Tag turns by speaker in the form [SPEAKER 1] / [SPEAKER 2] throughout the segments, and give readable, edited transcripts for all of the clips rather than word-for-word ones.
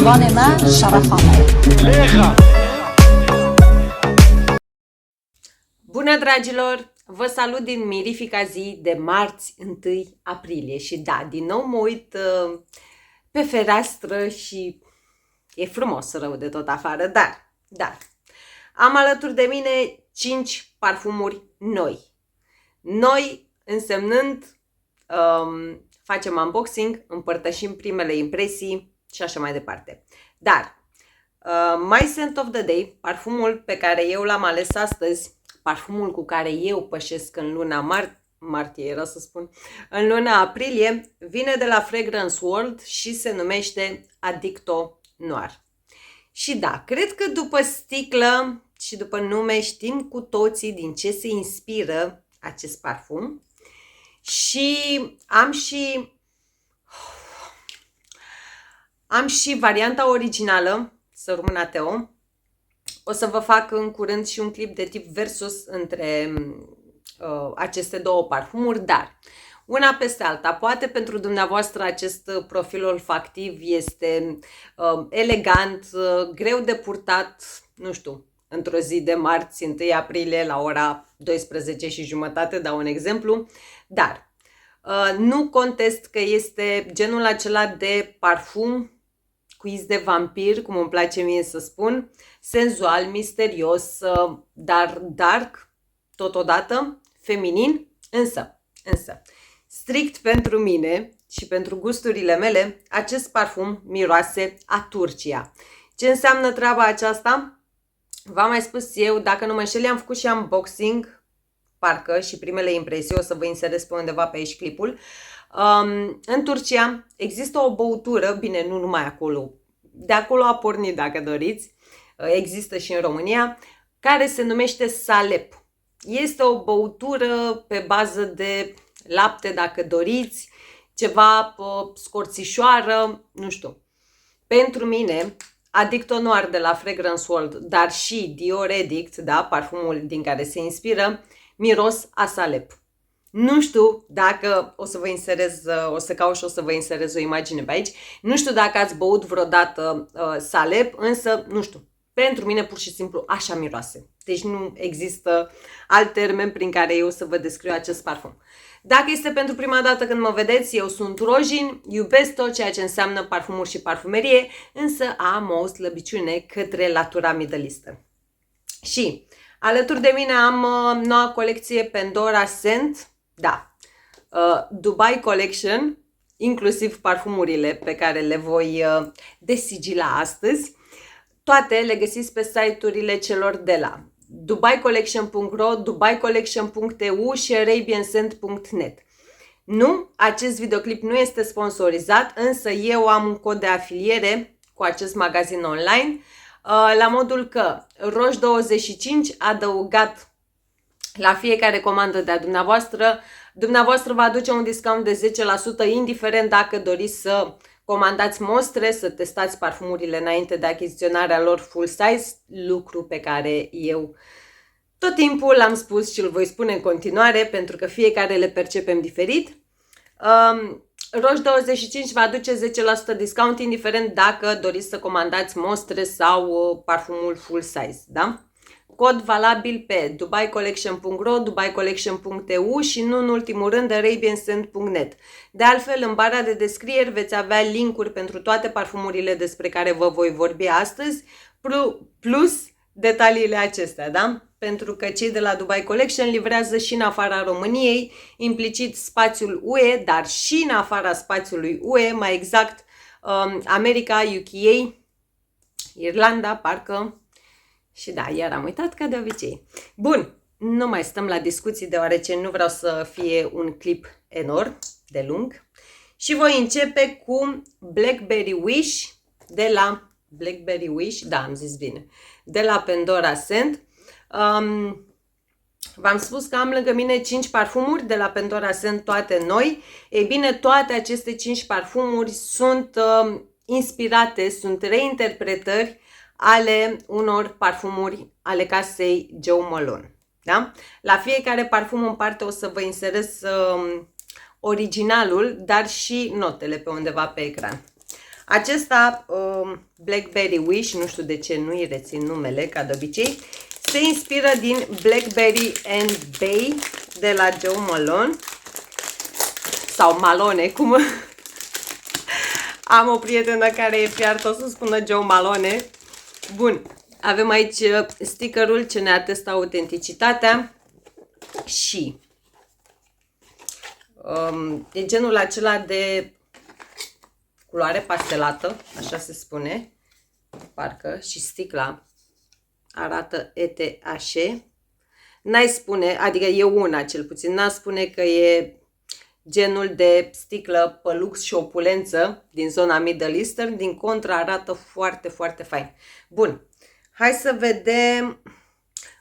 [SPEAKER 1] رمضان ما شرفنا.
[SPEAKER 2] Bună, dragilor! Vă salut din mirifica zi de marți 1 aprilie și da, din nou mă uit pe fereastră și e frumos rău de tot afară, dar am alături de mine 5 parfumuri noi. Noi însemnând facem unboxing, împărtășim primele impresii și așa mai departe. Dar My Scent of the Day, parfumul pe care eu l-am ales astăzi, parfumul cu care eu pășesc în luna martie, era să spun, în luna aprilie, vine de la Fragrance World și se numește Addicto Noir. Și da, cred că după sticlă și după nume știm cu toții din ce se inspiră acest parfum. Și am și varianta originală, să rămână Teo. O să vă fac în curând și un clip de tip versus între aceste două parfumuri, dar una peste alta. Poate pentru dumneavoastră acest profil olfactiv este elegant, greu de purtat, nu știu, într-o zi de marți, 1 aprilie, la ora 12:30, dau un exemplu, dar nu contest că este genul acela de parfum cu iz de vampir, cum îmi place mie să spun, senzual, misterios, dar dark, totodată, feminin, însă, strict pentru mine și pentru gusturile mele, acest parfum miroase a Turcia. Ce înseamnă treaba aceasta? V-am mai spus eu, dacă nu mă înșel, am făcut și unboxing, parcă, și primele impresii, o să vă inserez pe undeva pe aici clipul. În Turcia există o băutură, bine, nu numai acolo, de acolo a pornit dacă doriți, există și în România, care se numește salep. Este o băutură pe bază de lapte, dacă doriți, ceva scorțișoară, nu știu. Pentru mine, Addicto Noir de la Fragrance World, dar și Dior Addict, da, parfumul din care se inspiră, miros a salep. Nu știu dacă o să vă inserez, o să caut și o să vă inserez o imagine pe aici. Nu știu dacă ați băut vreodată salep, însă, nu știu, pentru mine pur și simplu așa miroase. Deci nu există alt termen prin care eu să vă descriu acest parfum. Dacă este pentru prima dată când mă vedeți, eu sunt Rojin, iubesc tot ceea ce înseamnă parfumuri și parfumerie, însă am o slăbiciune către latura middle-eastern. Și alături de mine am noua colecție Pandora Scent, da, Dubai Collection, inclusiv parfumurile pe care le voi desigila astăzi. Toate le găsiți pe site-urile celor de la dubaicollection.ro, dubaicollection.eu și arabianscent.net. Nu, acest videoclip nu este sponsorizat, însă eu am un cod de afiliere cu acest magazin online, la modul că Roj25 adăugat la fiecare comandă de-a dumneavoastră va aduce un discount de 10%, indiferent dacă doriți să comandați mostre, să testați parfumurile înainte de achiziționarea lor full size, lucru pe care eu tot timpul l-am spus și îl voi spune în continuare, pentru că fiecare le percepem diferit. Roj25 va aduce 10% discount, indiferent dacă doriți să comandați mostre sau parfumul full size, da? Cod valabil pe dubaicollection.ro, dubaicollection.eu și nu în ultimul rând arabianscent.net. De altfel, în bara de descrieri veți avea linkuri pentru toate parfumurile despre care vă voi vorbi astăzi, plus detaliile acestea, da? Pentru că cei de la Dubai Collection livrează și în afara României, implicit spațiul UE, dar și în afara spațiului UE, mai exact America, UK, Irlanda, parcă. Și da, iar am uitat ca de obicei. Bun, nu mai stăm la discuții deoarece nu vreau să fie un clip enorm de lung. Și voi începe cu Blackberry Wish de la da, am zis bine, de la Pandora Scent. V-am spus că am lângă mine 5 parfumuri de la Pandora Scent, toate noi. Ei bine, toate aceste 5 parfumuri sunt inspirate, sunt reinterpretări ale unor parfumuri ale casei Joe Malone. Da? La fiecare parfum în parte o să vă inserez originalul, dar și notele pe undeva pe ecran. Acesta, Blackberry Wish, nu știu de ce nu-i rețin numele, ca de obicei, se inspiră din Blackberry and Bay de la Joe Malone. Sau Malone, cum... Am o prietenă care e fiartă, o să spună Joe Malone. Bun, avem aici stickerul ce ne atestă autenticitatea și e genul acela de culoare pastelată, așa se spune, parcă, și sticla arată ETH. N-ai spune, adică e una cel puțin, n-a spune că e genul de sticlă pe lux și opulență din zona Middle Eastern, din contră arată foarte, foarte fain. Bun, hai să vedem,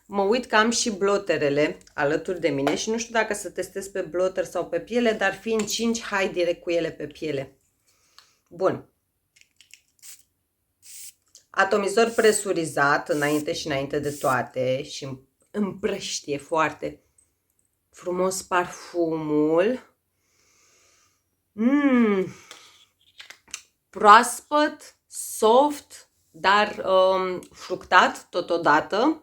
[SPEAKER 2] mă uit că am și bloterele alături de mine și nu știu dacă să testez pe bloter sau pe piele, dar fiind 5, hai direct cu ele pe piele. Bun. Atomizor presurizat înainte și înainte de toate și împrăștie foarte frumos parfumul. Proaspăt, soft, dar fructat totodată.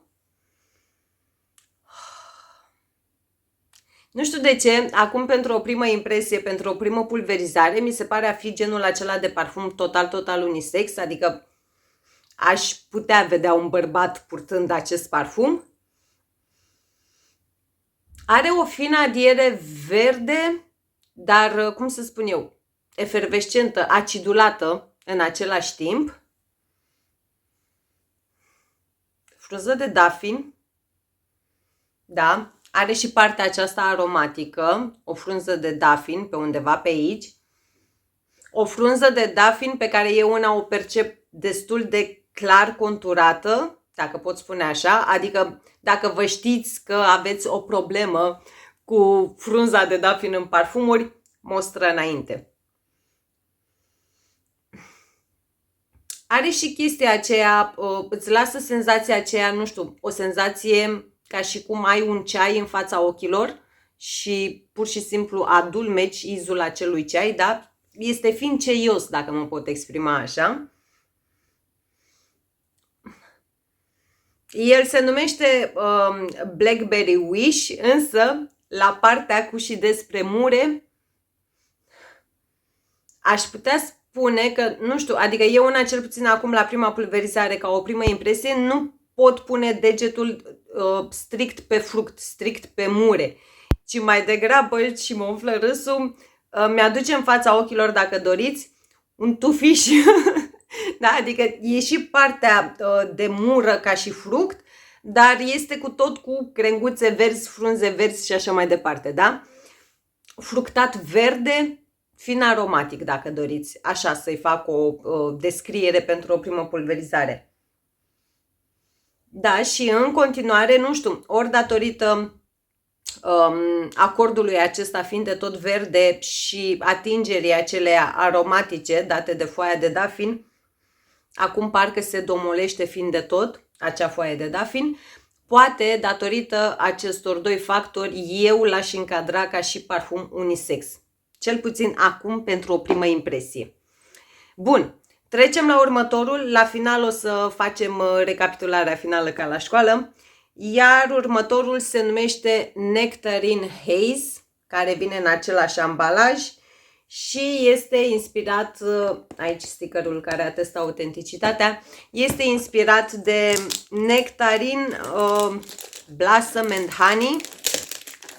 [SPEAKER 2] Nu știu de ce, acum pentru o primă impresie, pentru o primă pulverizare, mi se pare a fi genul acela de parfum total unisex, adică aș putea vedea un bărbat purtând acest parfum. Are o fină adiere verde, dar, cum să spun eu, efervescentă, acidulată în același timp. Frunză de dafin, da, are și partea aceasta aromatică, o frunză de dafin pe undeva pe aici. O frunză de dafin pe care eu una o percep destul de clar conturată, dacă pot spune așa, adică dacă vă știți că aveți o problemă cu frunza de dafin în parfumuri, mostră înainte. Are și chestia aceea, îți lasă senzația aceea, nu știu, o senzație ca și cum ai un ceai în fața ochilor și pur și simplu adulmeci izul acelui ceai, da? Este fin ceios, dacă mă pot exprima așa. El se numește Blackberry Wish, însă la partea cu și despre mure aș putea spune că, nu știu, adică eu una cel puțin acum la prima pulverizare, ca o primă impresie, nu pot pune degetul strict pe fruct, strict pe mure, ci mai degrabă, și mă umflă râsul, mi-aduce în fața ochilor, dacă doriți, un tufiș. Da? Adică e și partea de mură ca și fruct, dar este cu tot cu crenguțe verzi, frunze verzi și așa mai departe, da? Fructat verde, fin aromatic, dacă doriți, așa să-i fac o descriere pentru o primă pulverizare. Da, și în continuare, nu știu, ori datorită acordului acesta fiind de tot verde și atingerii acelea aromatice date de foaia de dafin, acum parcă se domolește fiind de tot acea foaie de dafin. Poate, datorită acestor doi factori, eu l-aș încadra ca și parfum unisex. Cel puțin acum, pentru o primă impresie. Bun, trecem la următorul. La final o să facem recapitularea finală ca la școală. Iar următorul se numește Nectarine Haze, care vine în același ambalaj și este inspirat, aici stickerul care atestă autenticitatea, este inspirat de Nectarine Blossom and Honey,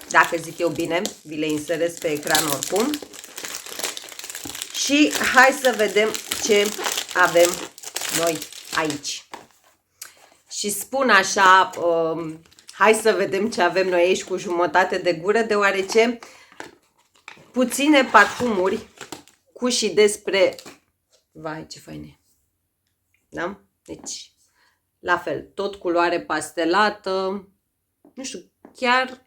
[SPEAKER 2] dacă zic eu bine, vi le inserez pe ecran oricum. Și hai să vedem ce avem noi aici. Și spun așa, hai să vedem ce avem noi aici cu jumătate de gură, deoarece puține parfumuri cu și despre... Vai, ce faine! Da? Deci, la fel, tot culoare pastelată. Nu știu, chiar...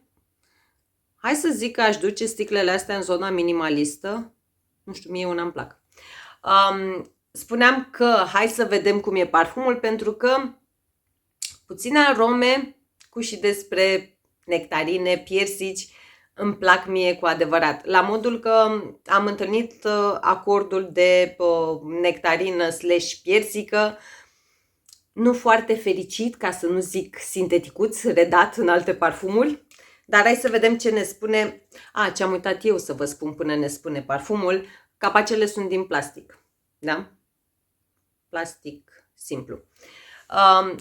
[SPEAKER 2] Hai să zic că aș duce sticlele astea în zona minimalistă. Nu știu, mie una îmi plac. Spuneam că hai să vedem cum e parfumul, pentru că puține arome cu și despre nectarine, piersici, îmi plac mie cu adevărat. La modul că am întâlnit acordul de nectarină / piersică, nu foarte fericit, ca să nu zic sinteticuț, redat în alte parfumuri. Dar hai să vedem ce ne spune. Ce am uitat eu să vă spun până ne spune parfumul. Capacele sunt din plastic. Da? Plastic simplu.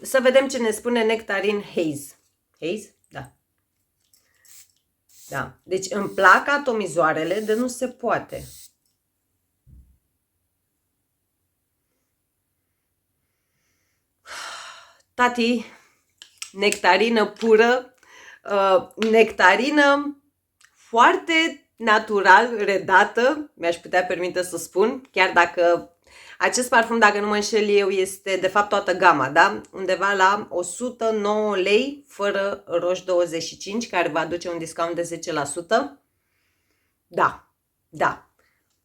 [SPEAKER 2] Să vedem ce ne spune Nectarine Haze. Haze? Da. Da. Deci îmi plac atomizoarele de nu se poate. Tati, nectarină pură, nectarină foarte natural redată, mi-aș putea permite să spun, chiar dacă acest parfum, dacă nu mă înșel eu, este de fapt toată gama, da? Undeva la 109 lei, fără roș 25, care va aduce un discount de 10%. Da, da.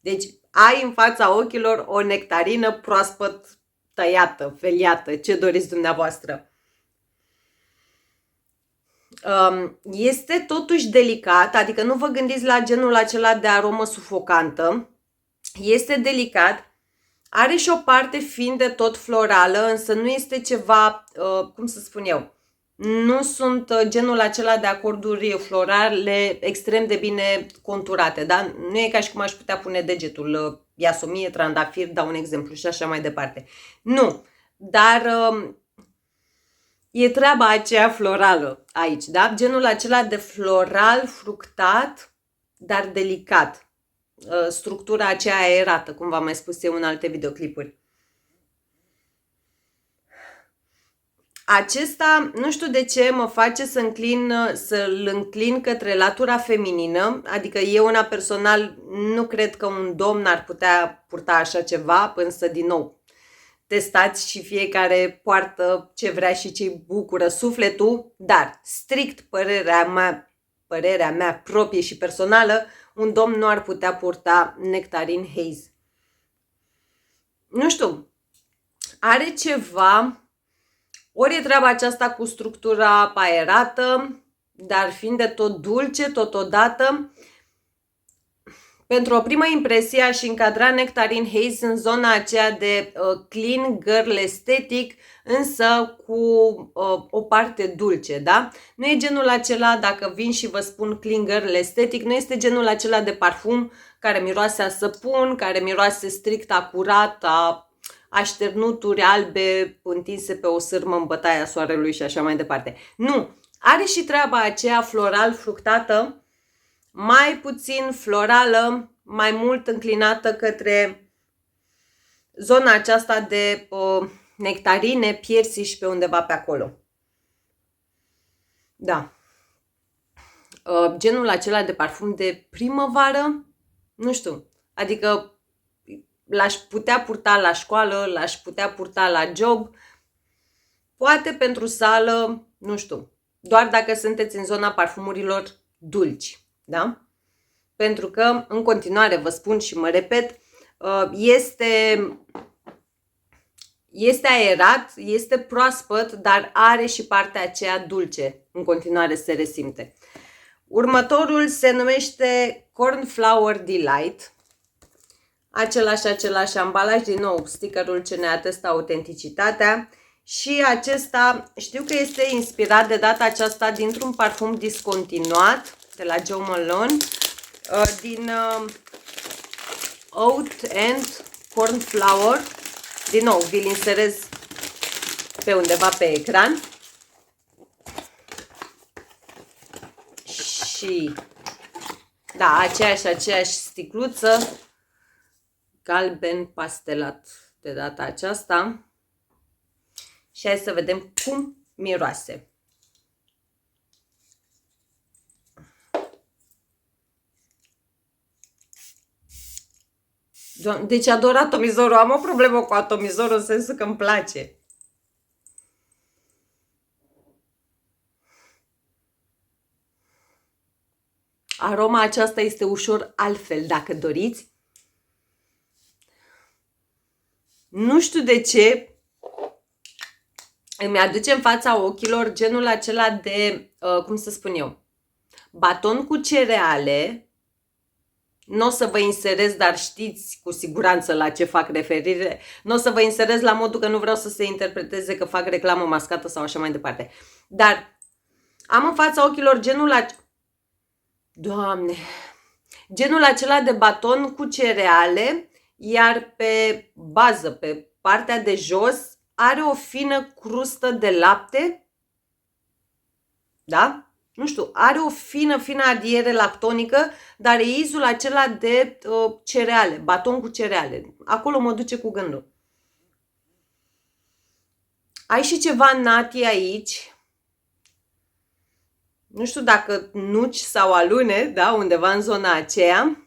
[SPEAKER 2] Deci ai în fața ochilor o nectarină proaspăt tăiată, feliată, ce doriți dumneavoastră. Este totuși delicat, adică nu vă gândiți la genul acela de aromă sufocantă. Este delicat, are și o parte fin de tot florală, însă nu este ceva, cum să spun eu, nu sunt genul acela de acorduri florale extrem de bine conturate, da? Nu e ca și cum aș putea pune degetul, iasomie, trandafir, dau un exemplu și așa mai departe. Nu, dar e treaba aceea florală aici, da? Genul acela de floral fructat, dar delicat. Structura aceea aerată, cum v-am mai spus eu în alte videoclipuri. Acesta, nu știu de ce, mă face să-l înclin către latura feminină, adică eu una personal nu cred că un domn ar putea purta așa ceva, însă din nou, testați și fiecare poartă ce vrea și ce-i bucură sufletul, dar strict părerea mea proprie și personală, un domn nu ar putea purta Nectarine Haze. Nu știu, are ceva, ori e treaba aceasta cu structura aerată, dar fiind de tot dulce totodată. Pentru o primă impresie aș încadra Nectarine Haze în zona aceea de clean girl estetic, însă cu o parte dulce, da? Nu e genul acela, dacă vin și vă spun clean girl estetic, nu este genul acela de parfum care miroase a săpun, care miroase strict acurat, a așternuturi albe întinse pe o sârmă în bătaia soarelui și așa mai departe. Nu, are și treaba aceea floral fructată, mai puțin florală, mai mult înclinată către zona aceasta de nectarine, piersi și pe undeva pe acolo. Da. Genul acela de parfum de primăvară, nu știu, adică l-aș putea purta la școală, l-aș putea purta la job, poate pentru sală, nu știu, doar dacă sunteți în zona parfumurilor dulci. Da? Pentru că, în continuare, vă spun și mă repet, este aerat, este proaspăt, dar are și partea aceea dulce. În continuare se resimte. Următorul se numește Cornflower Delight. Același ambalaj, din nou, stickerul ce ne atestă autenticitatea. Și acesta, știu că este inspirat de data aceasta dintr-un parfum discontinuat de la Jo Malone, din Oat and Cornflower. Din nou, vi-l inserez pe undeva pe ecran. Și, da, aceeași sticluță, galben pastelat de data aceasta. Și hai să vedem cum miroase. Deci ador atomizorul. Am o problemă cu atomizorul în sensul că îmi place. Aroma aceasta este ușor altfel, dacă doriți. Nu știu de ce îmi aduce în fața ochilor genul acela de, cum să spun eu, Baton cu cereale, nu o să vă inserez, dar știți cu siguranță la ce fac referire. Nu o să vă inserez la modul că nu vreau să se interpreteze că fac reclamă mascată sau așa mai departe. Dar am în fața ochilor Doamne! Genul acela de baton cu cereale, iar pe bază, pe partea de jos, are o fină crustă de lapte. Da? Nu știu, are o fină adiere lactonică, dar e izul acela de cereale, baton cu cereale. Acolo mă duce cu gândul. Ai și ceva nati aici. Nu știu dacă nuci sau alune, da, undeva în zona aceea.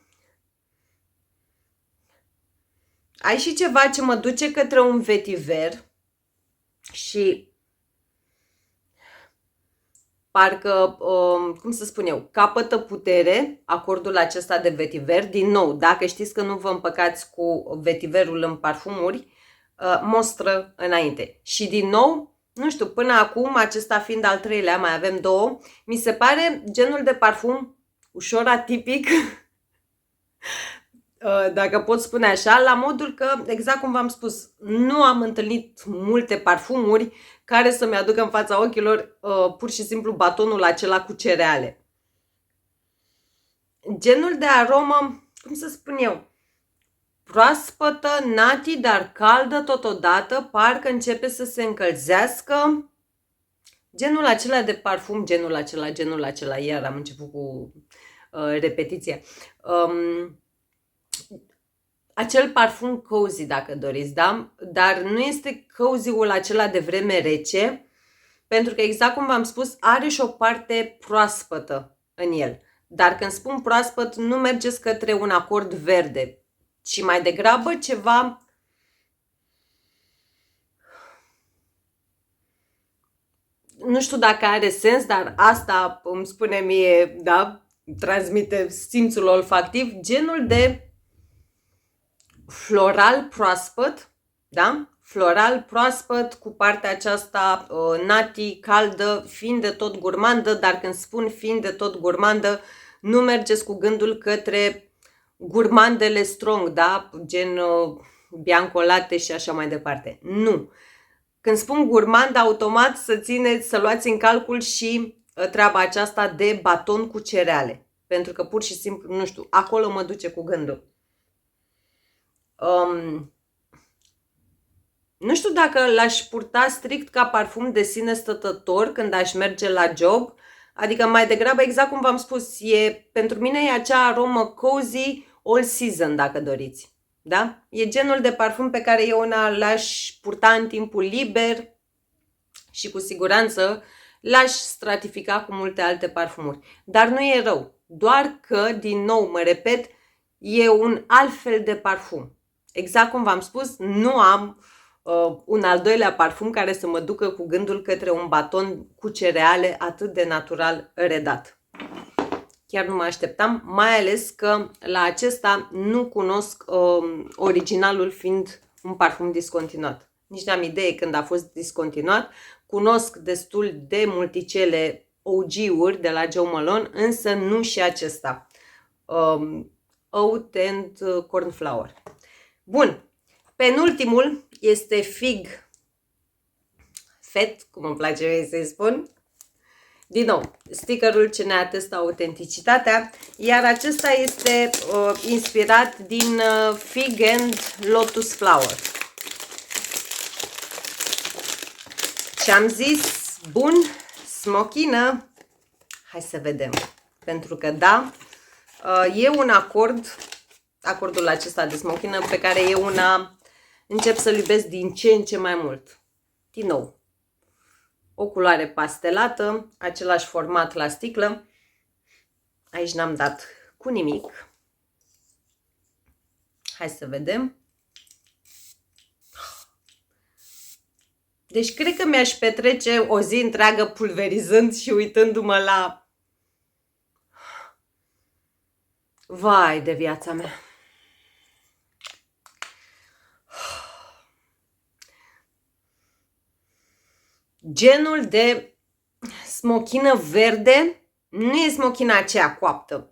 [SPEAKER 2] Ai și ceva ce mă duce către un vetiver și parcă, cum să spun eu, capătă putere acordul acesta de vetiver. Din nou, dacă știți că nu vă împăcați cu vetiverul în parfumuri, mostră înainte. Și din nou, nu știu, până acum, acesta fiind al treilea, mai avem două, mi se pare genul de parfum ușor atipic, dacă pot spune așa, la modul că, exact cum v-am spus, nu am întâlnit multe parfumuri care să-mi aducă în fața ochilor pur și simplu batonul acela cu cereale. Genul de aromă, cum să spun eu, proaspătă, nati, dar caldă totodată, parcă începe să se încălzească. Genul acela de parfum, genul acela, iar am început cu repetiția. Acel parfum cozy, dacă doriți, da? Dar nu este cozy-ul acela de vreme rece, pentru că, exact cum v-am spus, are și o parte proaspătă în el. Dar când spun proaspăt, nu mergeți către un acord verde, ci mai degrabă ceva... Nu știu dacă are sens, dar asta îmi spune mie, da? Transmite simțul olfactiv, genul de floral proaspăt, da? Floral proaspăt cu partea aceasta nati, caldă, fiind de tot gurmandă, dar când spun fiind de tot gurmandă, nu mergeți cu gândul către gurmandele strong, da? Gen Bianco Latte și așa mai departe. Nu. Când spun gurmand, automat să luați în calcul și treaba aceasta de baton cu cereale. Pentru că pur și simplu, nu știu, acolo mă duce cu gândul. Nu știu dacă l-aș purta strict ca parfum de sine stătător când aș merge la job, adică mai degrabă, exact cum v-am spus, pentru mine e acea aromă cozy all season, dacă doriți. Da? E genul de parfum pe care eu l-aș purta în timpul liber și cu siguranță l-aș stratifica cu multe alte parfumuri. Dar nu e rău, doar că, din nou, mă repet, e un alt fel de parfum. Exact cum v-am spus, nu am un al doilea parfum care să mă ducă cu gândul către un baton cu cereale atât de natural redat. Chiar nu mă așteptam, mai ales că la acesta nu cunosc originalul fiind un parfum discontinuat. Nici n-am idee când a fost discontinuat. Cunosc destul de multicele OG-uri de la Joe Malone, însă nu și acesta. Oat and Cornflower. Bun. Penultimul este Fig Fet, cum îmi place mie să-i spun. Din nou, stickerul ce ne atestă autenticitatea, iar acesta este inspirat din Fig and Lotus Flower. Ce am zis? Bun, smochină. Hai să vedem. Pentru că da, e un acordul acesta de smochină pe care eu încep să-l iubesc din ce în ce mai mult. Din nou, o culoare pastelată, același format la sticlă. Aici n-am dat cu nimic. Hai să vedem. Deci cred că mi-aș petrece o zi întreagă pulverizând și uitându-mă la... Vai de viața mea! Genul de smochină verde, nu e smochina aceea coaptă.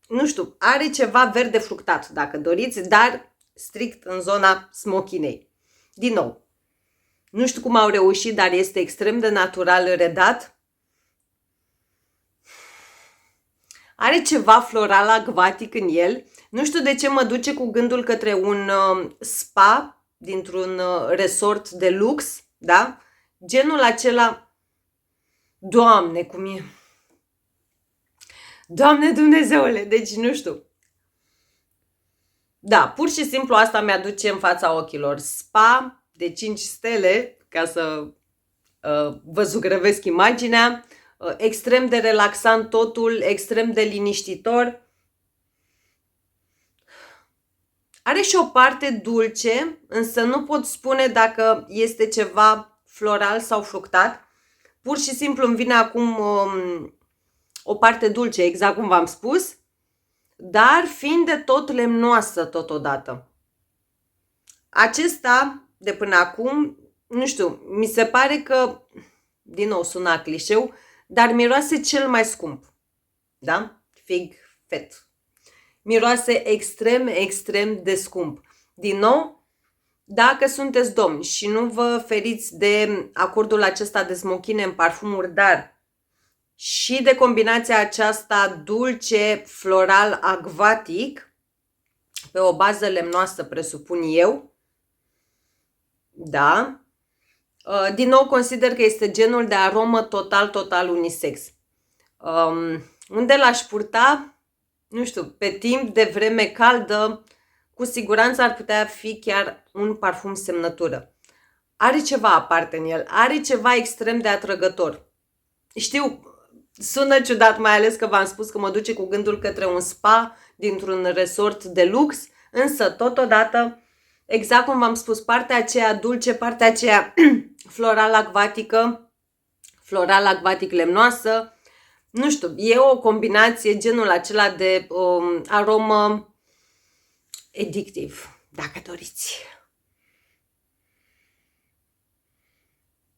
[SPEAKER 2] Nu știu, are ceva verde fructat, dacă doriți, dar strict în zona smochinei. Din nou, nu știu cum au reușit, dar este extrem de natural redat. Are ceva floral acvatic în el. Nu știu de ce mă duce cu gândul către un spa dintr-un resort de lux, da? Genul acela, Doamne, cum e? Doamne Dumnezeule, deci nu știu. Da, pur și simplu asta mi-aduce în fața ochilor. Spa de 5 stele, ca să vă zugrăvesc imaginea, extrem de relaxant totul, extrem de liniștitor. Are și o parte dulce, însă nu pot spune dacă este ceva floral sau fructat. Pur și simplu îmi vine acum o parte dulce, exact cum v-am spus, dar fiind de tot lemnoasă totodată. Acesta, de până acum, nu știu, mi se pare că, din nou sună clișeu, dar miroase cel mai scump. Da? Fig fet. Miroase extrem, extrem de scump. Din nou, dacă sunteți domni și nu vă feriți de acordul acesta de smochine în parfumuri, dar și de combinația aceasta dulce, floral, acvatic, pe o bază lemnoasă, presupun eu, da, din nou consider că este genul de aromă total, total unisex. Unde l-aș purta? Nu știu, pe timp de vreme caldă, cu siguranță ar putea fi chiar un parfum semnătură. Are ceva aparte în el, are ceva extrem de atrăgător. Știu, sună ciudat, mai ales că v-am spus că mă duce cu gândul către un spa dintr-un resort de lux, însă totodată, exact cum v-am spus, partea aceea dulce, partea aceea floral acvatică, floral acvatic lemnoasă, nu știu, e o combinație, genul acela de aromă addictiv, dacă doriți.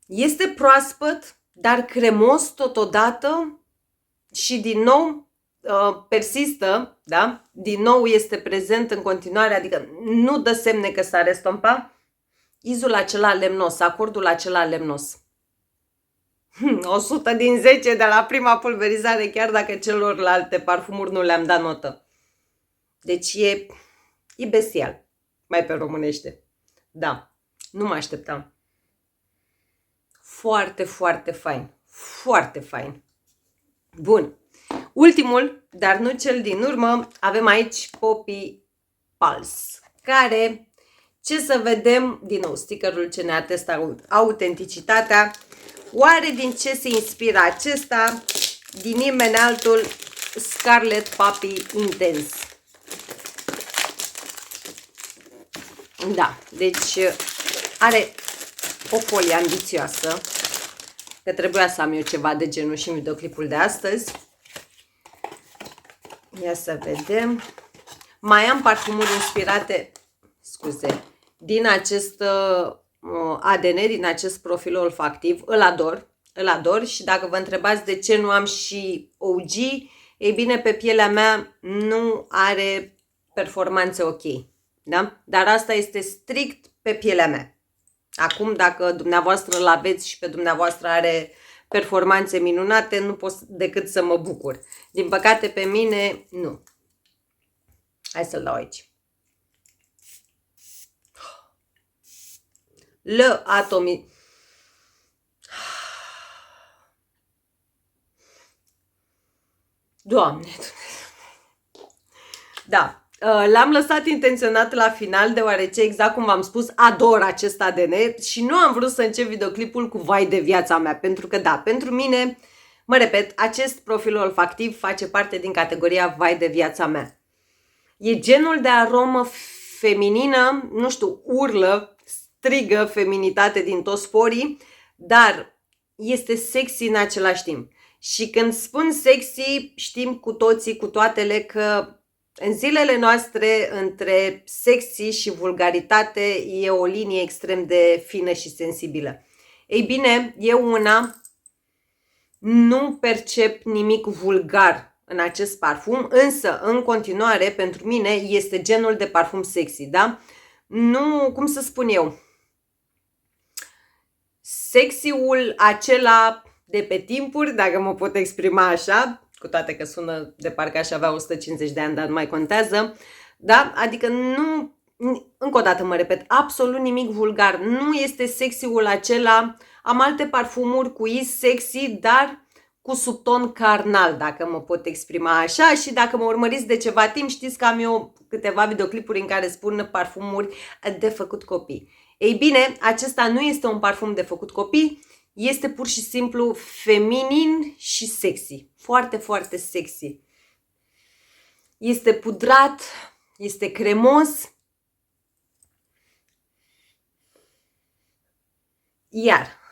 [SPEAKER 2] Este proaspăt, dar cremos totodată și din nou persistă, da? Din nou este prezent în continuare, adică nu dă semne că s-a restompat, izul acela lemnos, acordul acela lemnos. 100 din 10 de la prima pulverizare, chiar dacă celorlalte parfumuri nu le-am dat notă. Deci e bestial, mai pe românește. Da, nu mă așteptam. Foarte, foarte fain. Foarte fain. Bun. Ultimul, dar nu cel din urmă, avem aici Poppy Pulse, care, ce să vedem, din nou, stickerul ce ne atestă autenticitatea. Oare din ce se inspiră acesta? Din nimeni altul, Scarlet Puppy Intense. Da, deci are o folie ambițioasă, că trebuia să am eu ceva de genul și în videoclipul de astăzi. Ia să vedem. Mai am parfumuri inspirate, scuze, din acest ADN, din acest profil olfactiv. Îl ador și dacă vă întrebați de ce nu am și OG, ei bine, pe pielea mea nu are performanțe ok. Da? Dar asta este strict pe pielea mea. Acum, dacă dumneavoastră îl aveți și pe dumneavoastră are performanțe minunate, nu pot decât să mă bucur. Din păcate, pe mine, nu. Hai să-l dau aici. Atomi. Doamne! Da. L-am lăsat intenționat la final, deoarece, exact cum v-am spus, ador acest ADN și nu am vrut să încep videoclipul cu vai de viața mea, pentru că, da, pentru mine, mă repet, acest profil olfactiv face parte din categoria vai de viața mea. E genul de aromă feminină, nu știu, urlă, strigă feminitate din toți porii, dar este sexy în același timp. Și când spun sexy, știm cu toții, cu toatele, că în zilele noastre, între sexy și vulgaritate, e o linie extrem de fină și sensibilă. Ei bine, eu una Nu percep nimic vulgar în acest parfum, însă, în continuare, pentru mine este genul de parfum sexy, da? Nu, cum să spun eu, sexy-ul acela de pe timpuri, dacă mă pot exprima așa, cu toate că sună de parcă aș avea 150 de ani, dar nu mai contează, da? Adică nu, încă o dată mă repet, absolut nimic vulgar, nu este sexy-ul acela. Am alte parfumuri cu is sexy, dar cu subton carnal, dacă mă pot exprima așa, și dacă mă urmăriți de ceva timp, știți că am eu câteva videoclipuri în care spun parfumuri de făcut copii. Ei bine, acesta nu este un parfum de făcut copii, este pur și simplu feminin și sexy. Foarte, foarte sexy. Este pudrat, este cremos. Iar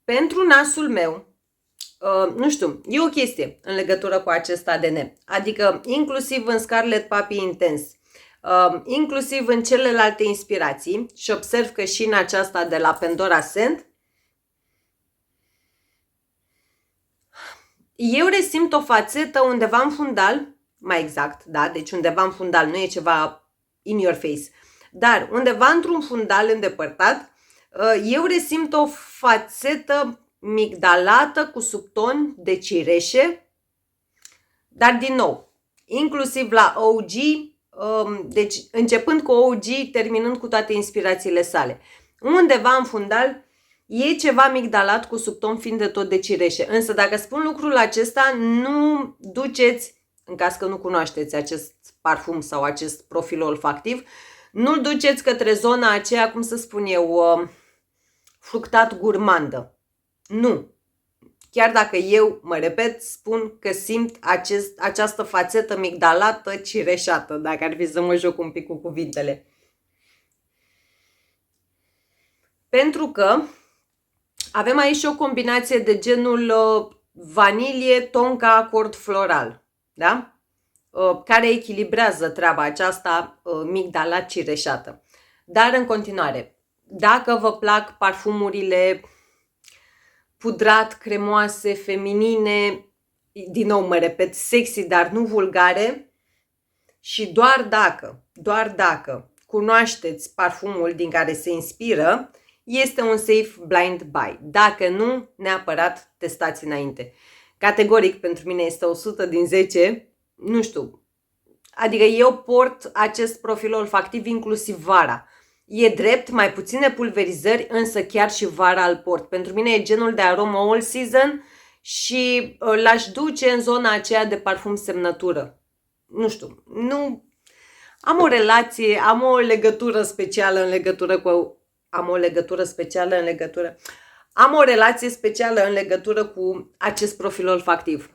[SPEAKER 2] pentru nasul meu, nu știu, e o chestie în legătură cu acest ADN. Adică inclusiv în Scarlet Puppy Intense, inclusiv în celelalte inspirații, și observ că și în aceasta de la Pandora Scent, eu resimt o fațetă undeva în fundal, mai exact, da, deci undeva în fundal, nu e ceva in your face, dar undeva într-un fundal îndepărtat, eu resimt o fațetă migdalată cu subton de cireșe, dar din nou, inclusiv la OG, deci începând cu OG, terminând cu toate inspirațiile sale. Undeva în fundal e ceva migdalat cu subton fiind de tot de cireșe. Însă dacă spun lucrul acesta, nu duceți, în caz că nu cunoașteți acest parfum sau acest profil olfactiv, nu-l duceți către zona aceea, cum să spun eu, fructat gurmandă. Nu. Chiar dacă eu, mă repet, spun că simt această fațetă migdalată cireșată, dacă ar fi să mă joc un pic cu cuvintele. Pentru că avem aici o combinație de genul vanilie, tonka, acord floral, da? Care echilibrează treaba aceasta migdalat cireșată. Dar în continuare, dacă vă plac parfumurile pudrat, cremoase, feminine, din nou mă repet, sexy, dar nu vulgare, și doar dacă cunoașteți parfumul din care se inspiră, este un safe blind buy. Dacă nu, neapărat testați înainte. Categoric, pentru mine este 100 din 10, nu știu, adică eu port acest profil olfactiv inclusiv vara. E drept, mai puține pulverizări, însă chiar și vara îl port. Pentru mine e genul de aromă all season și l-aș duce în zona aceea de parfum semnătură. Nu știu, nu am o relație, am o legătură specială în legătură cu... Am o relație specială în legătură cu acest profil olfactiv.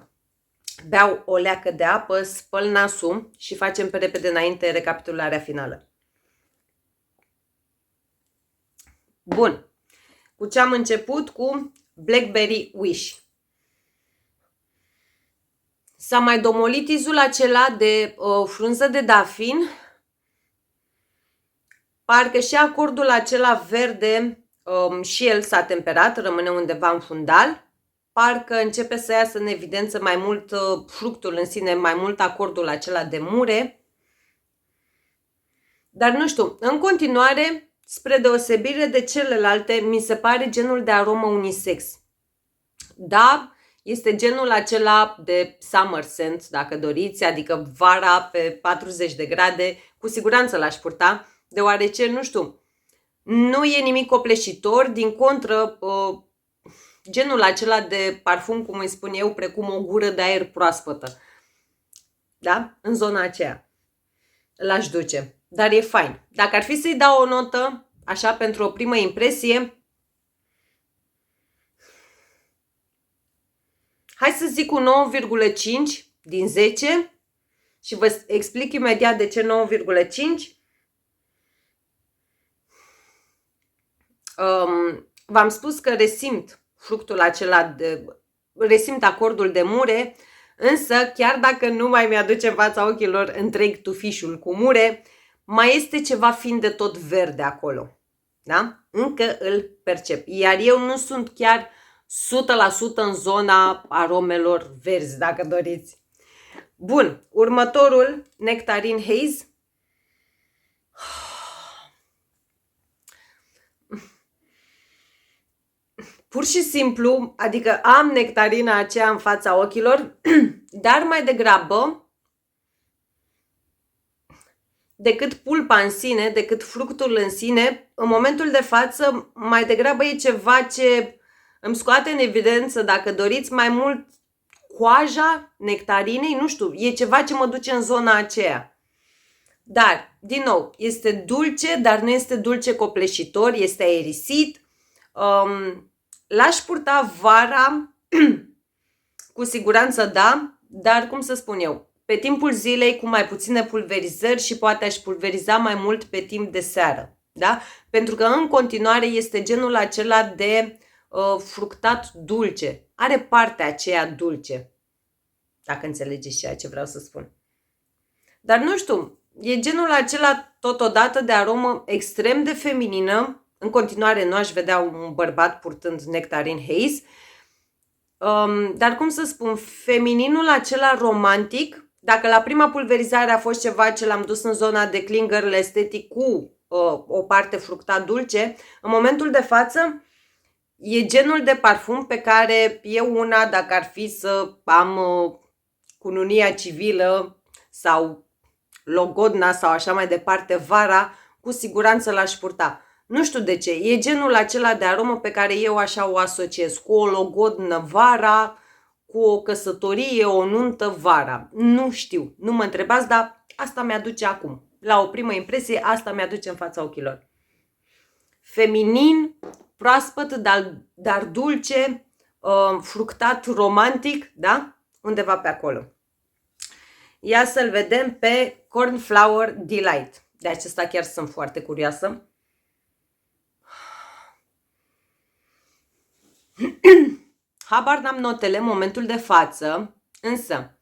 [SPEAKER 2] Beau o leacă de apă, spăl nasul și facem pe repede înainte recapitularea finală. Bun. Cu ce am început? Cu Blackberry Wish. S-a mai domolit izul acela de frunză de dafin. Parcă și acordul acela verde și el s-a temperat, rămâne undeva în fundal. Parcă începe să iasă în evidență mai mult fructul în sine, mai mult acordul acela de mure. Dar nu știu, în continuare, spre deosebire de celelalte, mi se pare genul de aromă unisex. Da, este genul acela de summer scent, dacă doriți, adică vara pe 40 de grade, cu siguranță l-aș purta, deoarece, nu știu, nu e nimic copleșitor, din contră, genul acela de parfum, cum îi spun eu, precum o gură de aer proaspătă. Da? În zona aceea l-aș duce. Dar e fain. Dacă ar fi să-i dau o notă, așa, pentru o primă impresie, hai să zic un 9,5 din 10 și vă explic imediat de ce 9,5. V-am spus că resimt fructul acela, resimt acordul de mure, însă chiar dacă nu mai mi-aduce în fața ochilor întreg tufișul cu mure, mai este ceva fiind de tot verde acolo. Da? Încă îl percep. Iar eu nu sunt chiar 100% în zona aromelor verzi, dacă doriți. Bun, următorul, Nectarine Haze. Pur și simplu, adică am nectarina aceea în fața ochilor, dar mai degrabă, decât pulpa în sine, decât fructul în sine, în momentul de față, mai degrabă e ceva ce îmi scoate în evidență, dacă doriți, mai mult coaja nectarinei, nu știu, e ceva ce mă duce în zona aceea. Dar, din nou, este dulce, dar nu este dulce copleșitor, este aerisit. L-aș purta vara, cu siguranță da, dar cum să spun eu, pe timpul zilei cu mai puține pulverizări și poate aș pulveriza mai mult pe timp de seară. Da? Pentru că în continuare este genul acela de fructat dulce. Are partea aceea dulce. Dacă înțelegeți ceea ce vreau să spun. Dar nu știu, e genul acela totodată de aromă extrem de feminină. În continuare nu aș vedea un bărbat purtând Nectarine Haze. Dar cum să spun, femininul acela romantic, dacă la prima pulverizare a fost ceva ce l-am dus în zona de clean girl estetic cu o parte fructat dulce, în momentul de față e genul de parfum pe care eu una, dacă ar fi să am cununia civilă sau logodna sau așa mai departe vara, cu siguranță l-aș purta. Nu știu de ce, e genul acela de aromă pe care eu așa o asociez, cu o logodnă vara, cu o căsătorie, o nuntă vara. Nu știu, nu mă întrebați, dar asta mi-aduce acum. La o primă impresie, asta mi-aduce în fața ochilor. Feminin, proaspăt, dar dulce, fructat, romantic, da? Undeva pe acolo. Ia să-l vedem pe Cornflower Delight. De acesta chiar sunt foarte curioasă. Habar n-am notele în momentul de față, însă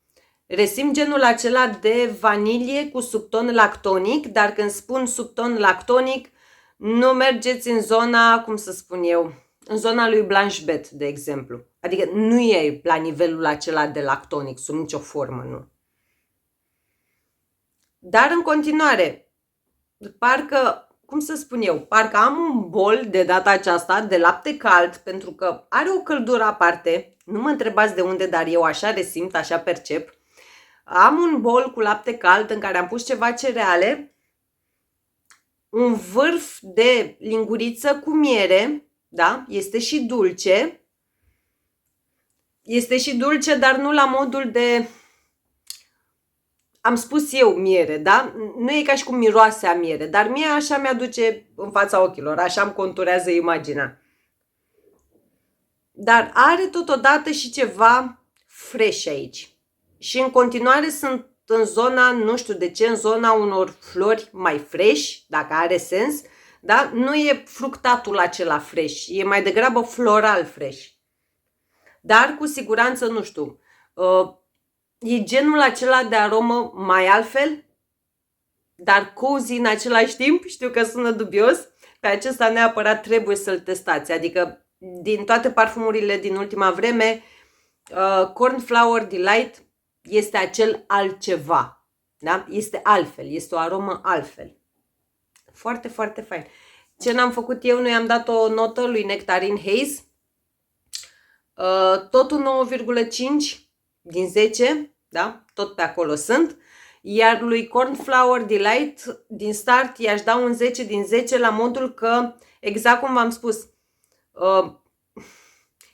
[SPEAKER 2] resimt genul acela de vanilie cu subton lactonic, dar când spun subton lactonic, nu mergeți în zona, cum să spun eu, în zona lui Blanche Bet, de exemplu. Adică nu e la nivelul acela de lactonic, sub nicio formă, nu. Dar în continuare, parcă, cum să spun eu, parcă am un bol de data aceasta de lapte cald, pentru că are o căldură aparte, nu mă întrebați de unde, dar eu așa resimt, așa percep. Am un bol cu lapte cald în care am pus ceva cereale, un vârf de linguriță cu miere, da? Este și dulce. Este și dulce, dar nu la modul de... Am spus eu miere, da? Nu e ca și cum miroase a miere, dar mie așa mi-aduce în fața ochilor, așa îmi conturează imaginea. Dar are totodată și ceva fresh aici. Și în continuare sunt în zona, nu știu de ce, în zona unor flori mai fresh, dacă are sens, da? Nu e fructatul acela fresh, e mai degrabă floral fresh. Dar cu siguranță, nu știu, e genul acela de aromă mai altfel, dar cozy în același timp. Știu că sună dubios, pe acesta neapărat trebuie să-l testați. Adică din toate parfumurile din ultima vreme, Cornflower Delight este acel altceva. Da? Este altfel, este o aromă altfel. Foarte, foarte fain. Ce n-am făcut eu, nu i-am dat o notă lui Nectarine Haze. Tot un 9,5 din 10, da? Tot pe acolo sunt. Iar lui Cornflower Delight, din start, i-aș da un 10 din 10 la modul că, exact cum v-am spus,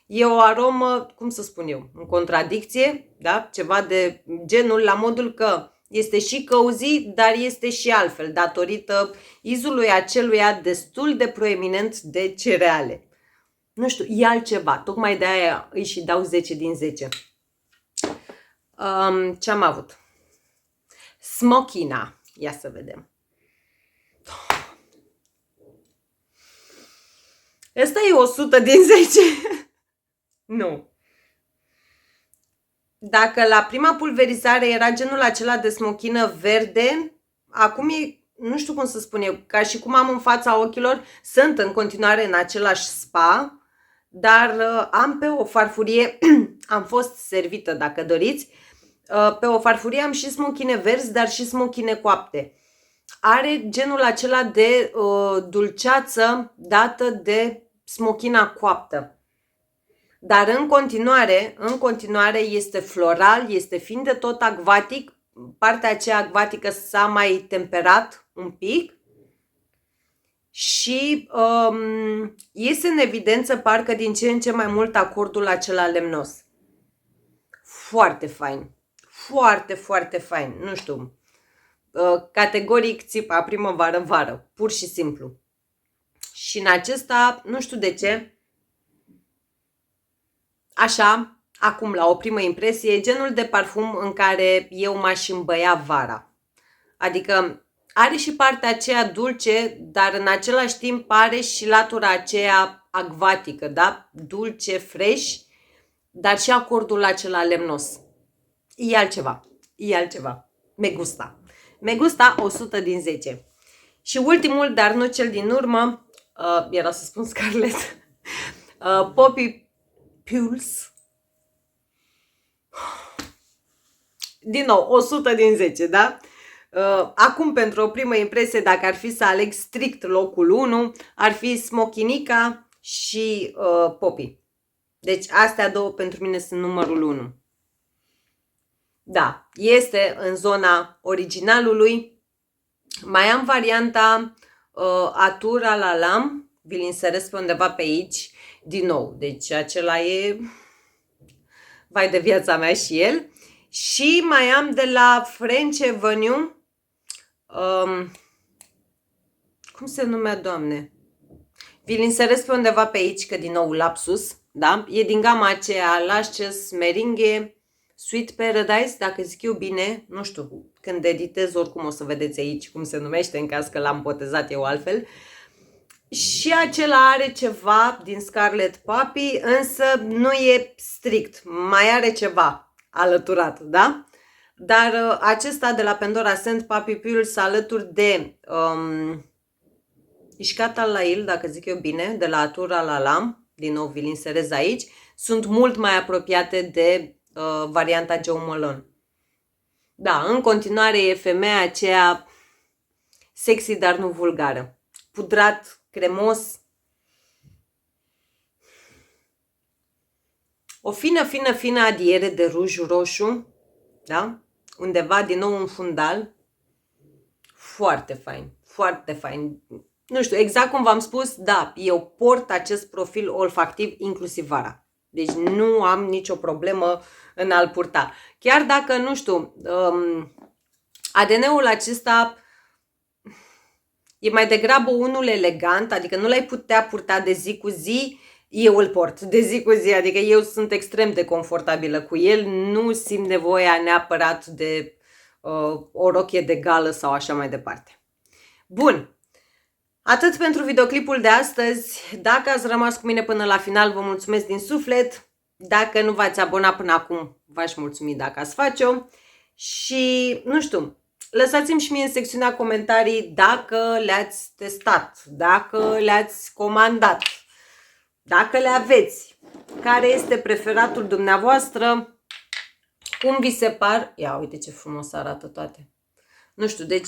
[SPEAKER 2] e o aromă, cum să spun eu, în contradicție, da? Ceva de genul, la modul că este și cozy, dar este și altfel, datorită izului aceluia destul de proeminent de cereale. Nu știu, e altceva, tocmai de aia îi și dau 10 din 10. Ce am avut? Smokina. Ia să vedem. Asta e 100 din 10. Nu. Dacă la prima pulverizare era genul acela de smochină verde, acum e nu știu cum să spun eu, ca și cum am în fața ochilor, sunt în continuare în același spa, dar am pe o farfurie, am fost servită dacă doriți, pe o farfurie am și smochine verzi, dar și smochine coapte. Are genul acela de dulceață dată de smochina coaptă. Dar în continuare este floral, este fin de tot acvatic. Partea aceea acvatică s-a mai temperat un pic și iese în evidență parcă din ce în ce mai mult acordul acela lemnos. Foarte fain. Foarte, foarte fain. Nu știu. Categoric țipa primăvară-vară. Pur și simplu. Și în acesta, nu știu de ce, așa, acum la o primă impresie, e genul de parfum în care eu m-aș îmbăia vara. Adică are și partea aceea dulce, dar în același timp are și latura aceea acvatică, da? Dulce, fresh, dar și acordul acela lemnos. E altceva. Me gusta. Me gusta 100 din 10. Și ultimul, dar nu cel din urmă, era să spun Scarlett, Poppy Pulse. Din nou, 100 din 10, da? Acum, pentru o primă impresie, dacă ar fi să aleg strict locul 1, ar fi Smochinica și Poppy. Deci astea două pentru mine sunt numărul 1. Da, este în zona originalului. Mai am varianta Atura la Lam, vi-l inserez pe undeva pe aici, din nou. Deci acela e vai de viața mea și el. Și mai am de la French Avenue, cum se numea, Doamne? Vi-l inserez pe undeva pe aici, că din nou lapsus, da? E din gama aceea Lashes Meringue Sweet Paradise, dacă zic eu bine, nu știu, când editez oricum o să vedeți aici cum se numește, în caz că l-am botezat eu altfel. Și acela are ceva din Scarlet Puppy, însă nu e strict, mai are ceva alăturat, da? Dar acesta de la Pandora Scent Puppy Pulse alături de Ishkat al-Lail, dacă zic eu bine, de la Atura la Lam, din nou vi-l inserez aici, sunt mult mai apropiate de varianta Jo Malone. Da, în continuare e femeia aceea sexy, dar nu vulgară. Pudrat, cremos. O fină adiere de ruj roșu, da? Undeva din nou în fundal. Foarte fain, foarte fain. Nu știu, exact cum v-am spus, da, eu port acest profil olfactiv inclusiv vara. Deci nu am nicio problemă în a-l purta. Chiar dacă, nu știu, ADN-ul acesta e mai degrabă unul elegant, adică nu l-ai putea purta de zi cu zi, eu îl port de zi cu zi, adică eu sunt extrem de confortabilă cu el, nu simt nevoia neapărat de o rochie de gală sau așa mai departe. Bun. Atât pentru videoclipul de astăzi. Dacă ați rămas cu mine până la final, vă mulțumesc din suflet. Dacă nu v-ați abonat până acum, v-aș mulțumi dacă ați face-o. Și, nu știu, lăsați-mi și mie în secțiunea comentarii dacă le-ați testat, dacă le-ați comandat, dacă le aveți, care este preferatul dumneavoastră, cum vi se par. Ia, uite ce frumos arată toate. Nu știu, deci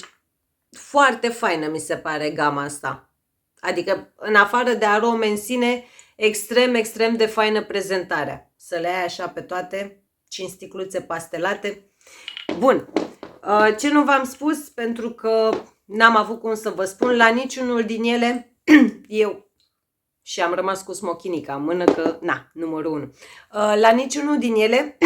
[SPEAKER 2] foarte faină mi se pare gama asta. Adică, în afară de arome în sine, extrem de faină prezentarea. Să le ai așa pe toate, 5 sticluțe pastelate. Bun. Ce nu v-am spus, pentru că n-am avut cum să vă spun, la niciunul din ele, eu și am rămas cu smochinica în mână, că, na, numărul 1. La niciunul din ele,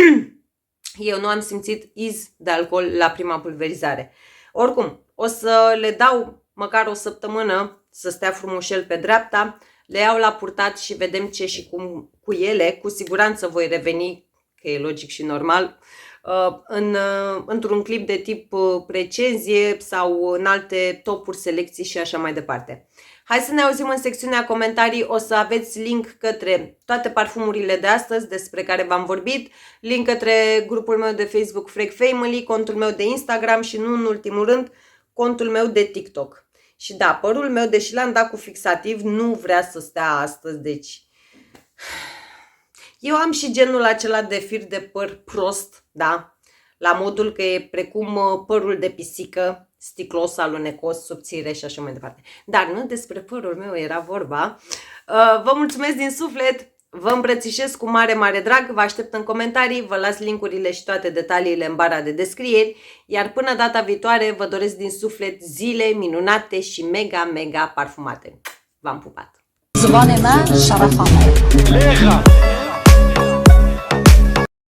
[SPEAKER 2] eu nu am simțit iz de alcool la prima pulverizare. Oricum, o să le dau măcar o săptămână să stea frumușel pe dreapta, le iau la purtat și vedem ce și cum cu ele. Cu siguranță voi reveni, că e logic și normal, într-un clip de tip recenzie sau în alte topuri, selecții și așa mai departe. Hai să ne auzim în secțiunea comentarii, o să aveți link către toate parfumurile de astăzi despre care v-am vorbit, link către grupul meu de Facebook Frec Family, contul meu de Instagram și nu în ultimul rând contul meu de TikTok. Și da, părul meu, deși l-am dat cu fixativ, nu vrea să stea astăzi, deci... Eu am și genul acela de fir de păr prost, da? La modul că e precum părul de pisică, sticlos, alunecos, subțire și așa mai departe. Dar nu despre părul meu era vorba. Vă mulțumesc din suflet, vă îmbrățișez cu mare, mare drag, vă aștept în comentarii, vă las linkurile și toate detaliile în bara de descrieri, iar până data viitoare vă doresc din suflet zile minunate și mega, mega parfumate. V-am pupat!
[SPEAKER 1] زبان من شرف آمد